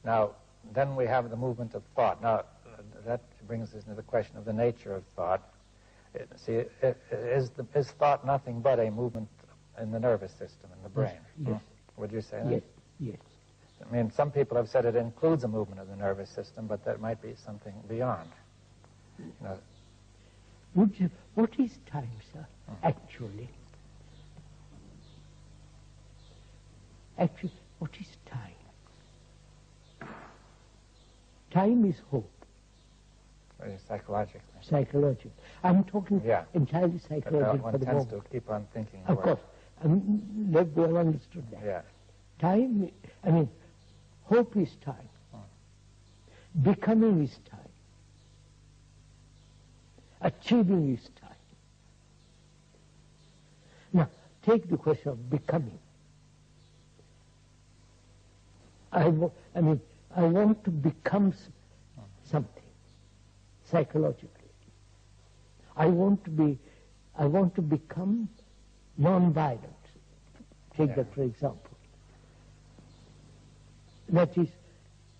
Now, then we have the movement of thought. Now, that brings us into the question of the nature of thought. Is thought nothing but a movement in the nervous system, in the brain? Yes. Would you say that? Yes, yes. I mean, some people have said it includes a movement of the nervous system, but that might be something beyond. You know, what is time, sir, actually? Actually, what is time? Time is hope. Psychologically. Psychological. I'm talking entirely psychological one for the tends moment. to keep on thinking. Of course. They've well understood that. Yeah. Time, I mean, hope is time. Becoming is time. Achieving is time. Now, take the question of becoming. I want to become something psychologically. I want to become non-violent. Take that for example. That is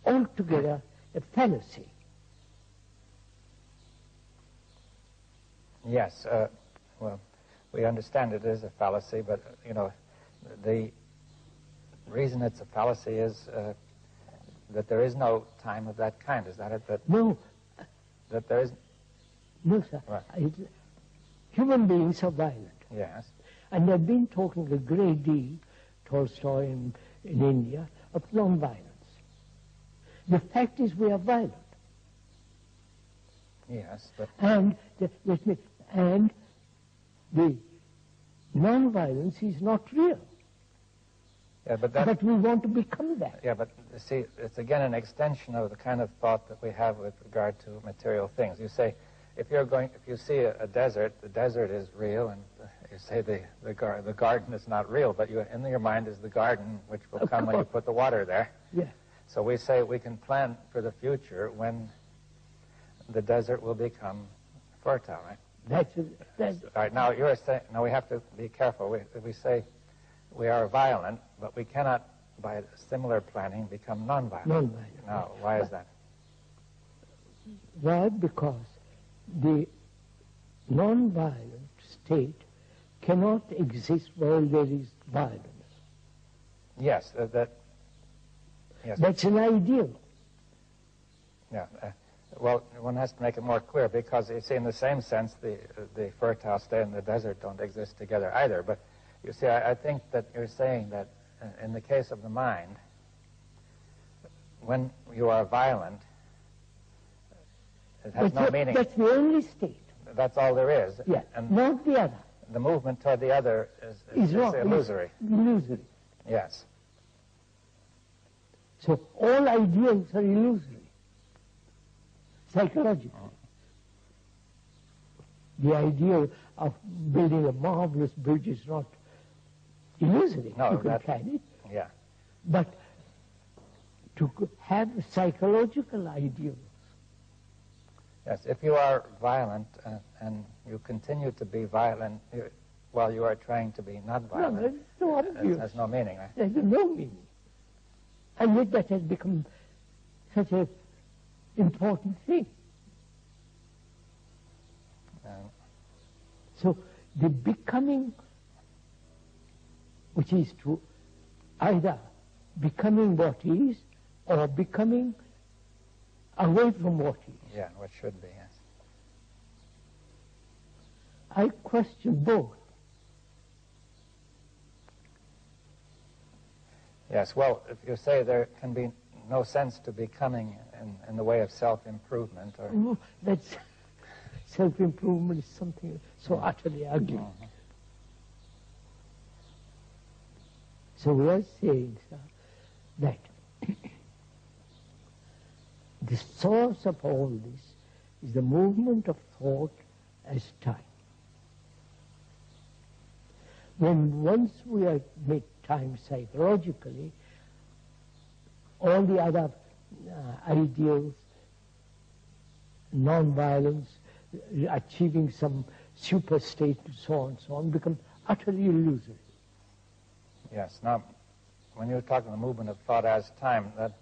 altogether a fallacy. Yes, well, we understand it is a fallacy, but, you know, the reason it's a fallacy is that there is no time of that kind. Is that it? No. That there is... No, sir. Right. Human beings are violent. Yes. And they've been talking a great deal, Tolstoy in India, of non-violence. The fact is we are violent. Yes, but... And the non-violence is not real. Yeah, but we want to become that. Yeah, but see, it's again an extension of the kind of thought that we have with regard to material things. You say, if you see a desert, the desert is real, and you say the garden is not real, but in your mind is the garden, which will come when you put the water there. Yeah. So we say we can plan for the future when the desert will become fertile, right? That's all right. Now you're saying. Now we have to be careful. We say we are violent, but we cannot, by similar planning, become non-violent. Non-violent. Now, why is that? Why? Because the non-violent state cannot exist while there is violence. Yes, yes. That's an ideal. Yeah. Well, one has to make it more clear, because you see, in the same sense, the fertile state and the desert don't exist together either. But you see, I think that you're saying that in the case of the mind, when you are violent, it has no meaning. That's the only state. That's all there is. Yeah, and not the other. The movement toward the other is illusory. Illusory. Yes. So all ideals are illusory, psychologically. The idea of building a marvelous bridge is not illusory. No, you can plan it. Yeah. But to have psychological ideals. Yes, if you are violent and you continue to be violent while you are trying to be not violent, no, that's so obvious. It has no meaning, right? There's no meaning. And yet that has become such an important thing. So the becoming, which is to either becoming what is or becoming away from what is. Yeah, what should be, yes. I question both. Yes, well, if you say there can be no sense to becoming in the way of self-improvement, or... No, that's... Self-improvement is something so utterly ugly. So we are saying, sir, that the source of all this is the movement of thought as time. When once we have made time psychologically, all the other ideals, non-violence, achieving some super state, and so on, become utterly illusory. Yes. Now, when you're talking the movement of thought as time, that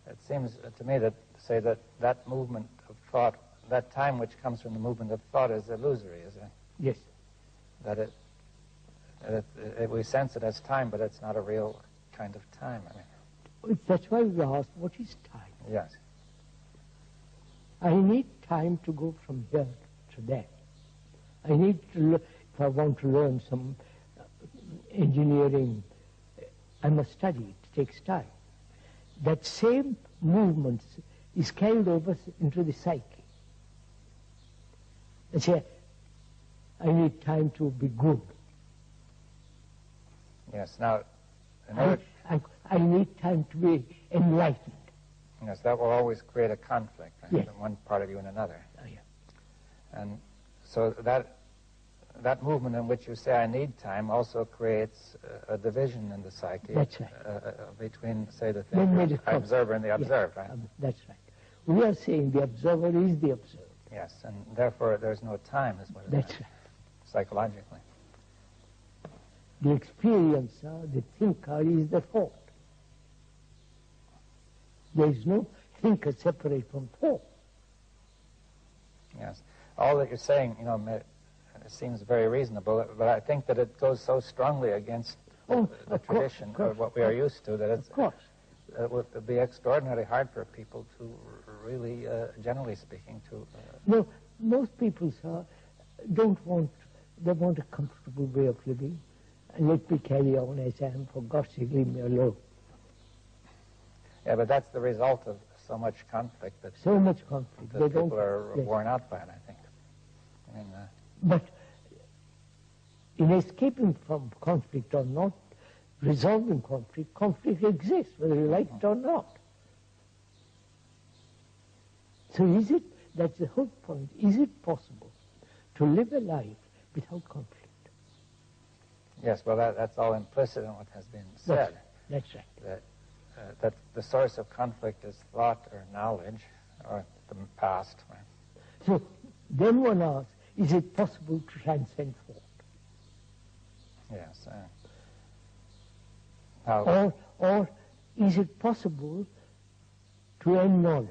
it seems to me that say that movement of thought, that time which comes from the movement of thought, is illusory, is it? Yes. That we sense it as time, but it's not a real kind of time. I mean, that's why we asked, what is time? Yes. I need time to go from here to there. I need to, if I want to learn some engineering, I must study. It takes time. That same movement is carried over into the psyche. I say, I need time to be good. Yes. Now, I need time to be enlightened. Yes, that will always create a conflict, right? Yes. From one part of you and another. Oh, yeah. And so that movement in which you say I need time also creates a division in the psyche. That's right. Between, say, the thinker, observer and the observed, right? That's right. We are saying the observer is the observed. Yes, and therefore there's no time, is what it That's is, right. psychologically. The experiencer, the thinker, is the thought. There is no thinker separate from thought. Yes. All that you're saying, it seems very reasonable, but I think that it goes so strongly against the tradition of what we are used to that it's, it would be extraordinarily hard for people to really, generally speaking, to... No, most people, sir, they want a comfortable way of living, and let me carry on as I am, for God's sake, leave me alone. Yeah, but that's the result of so much conflict that so much conflict. That people are worn out by it, I think. I mean, but in escaping from conflict or not, resolving conflict, conflict exists, whether you like it or not. So is it, that's the whole point, is it possible to live a life without conflict? Yes, well, that's all implicit in what has been said. That's right. That the source of conflict is thought or knowledge or the past. Right? So then one asks, is it possible to transcend thought? Yes. Or is it possible to end knowledge?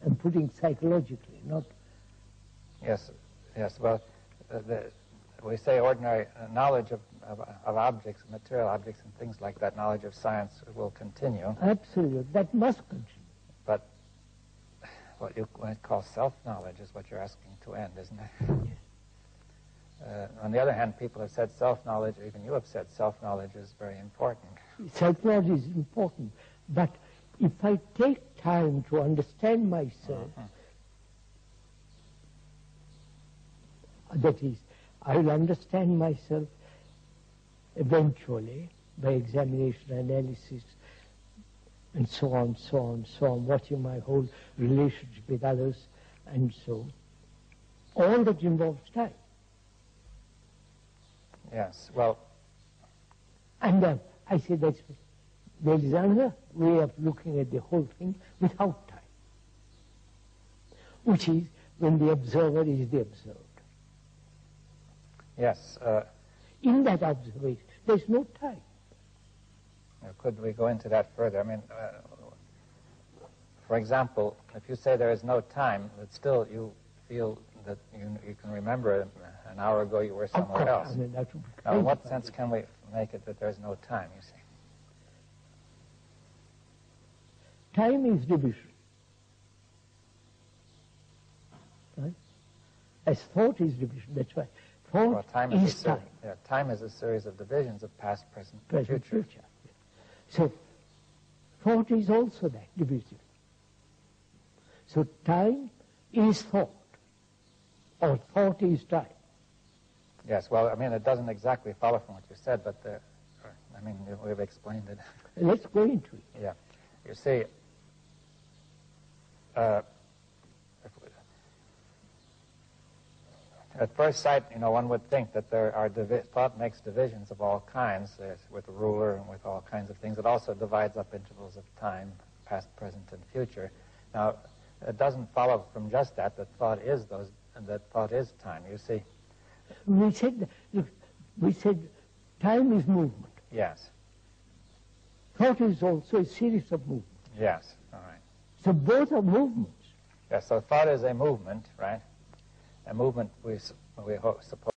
And putting psychologically, not... Yes, well, we say ordinary knowledge of objects, material objects and things like that, knowledge of science will continue. Absolutely, that must continue. But what you might call self-knowledge is what you're asking to end, isn't it? Yes. On the other hand, people have said self-knowledge, even you have said self-knowledge is very important. Self-knowledge is important, but if I take time to understand myself, that is, I will understand myself eventually by examination, analysis, and so on, watching my whole relationship with others, and so. All that involves time. Yes, well... And I say there is another way of looking at the whole thing without time, which is when the observer is the observed. Yes. In that observation, there's no time. Could we go into that further? I mean, for example, if you say there is no time, but still you feel that you can remember an hour ago you were somewhere else. I mean, now, in what sense can we make it that there's no time, you see? Time is division. Right? As thought is division, that's why. Thought is time. Yeah, time is a series of divisions of past, present, future. So, thought is also that division. So, time is thought, or thought is time. Yes, well, I mean, it doesn't exactly follow from what you said, but, I mean, we've explained it. Let's go into it. Yeah. You see, at first sight, one would think that there are thought makes divisions of all kinds, with a ruler and with all kinds of things. It also divides up intervals of time, past, present, and future. Now, it doesn't follow from just that thought is time. You see. We said time is movement. Yes. Thought is also a series of movements. Yes, all right. So both are movements. Yes, so thought is a movement, right? A movement we suppose